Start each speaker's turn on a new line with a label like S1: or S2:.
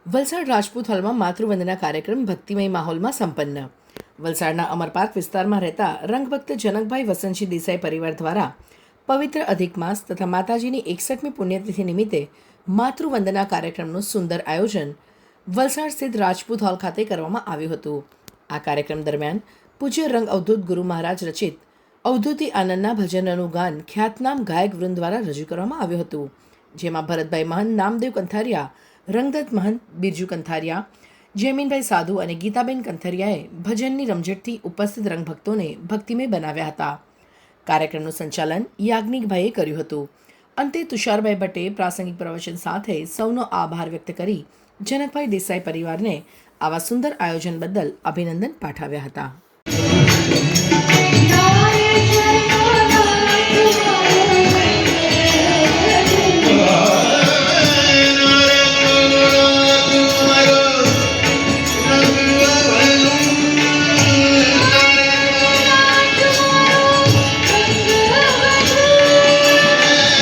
S1: વલસાડ રાજપૂત હોલમાં માતૃવંદના કાર્યક્રમ ભક્તિમય માહોલમાં સંપન્ન. વલસાડના અમરપાર્ક વિસ્તારમાં રહેતા રંગભક્ત જનકભાઈ વસંતજી દેસાઈ પરિવાર દ્વારા પવિત્ર અધિક માસ તથા માતાજીની 61મી પુણ્યતિથિ નિમિત્તે માતૃવંદના કાર્યક્રમનું સુંદર આયોજન વલસાડ સ્થિત રાજપૂત હોલ ખાતે કરવામાં આવ્યું હતું. આ કાર્યક્રમ દરમિયાન પૂજ્ય રંગ અવધૂત ગુરુ મહારાજ રચિત અવધૂતિ આનંદના ભજનોનું ગાન ખ્યાતનામ ગાયક વૃંદ દ્વારા રજૂ કરવામાં આવ્યું હતું, જેમાં ભરતભાઈ મહંત, નામદેવ કંથારિયા, રંગદત્ત મહંત, બિરજુ કંથારિયા, જયમીનભાઈ સાધુ અને ગીતાબેન કંથારિયાએ ભજનની રમઝટથી ઉપસ્થિત રંગભક્તોને ભક્તિમય બનાવ્યા હતા. કાર્યક્રમનું સંચાલન યાજ્ઞિકભાઈએ કર્યું હતું. અંતે તુષારભાઈ ભટ્ટે પ્રાસંગિક પ્રવચન સાથે સૌનો આભાર વ્યક્ત કરી જનકભાઈ દેસાઈ પરિવારને આવા સુંદર આયોજન બદલ અભિનંદન પાઠવ્યા હતા.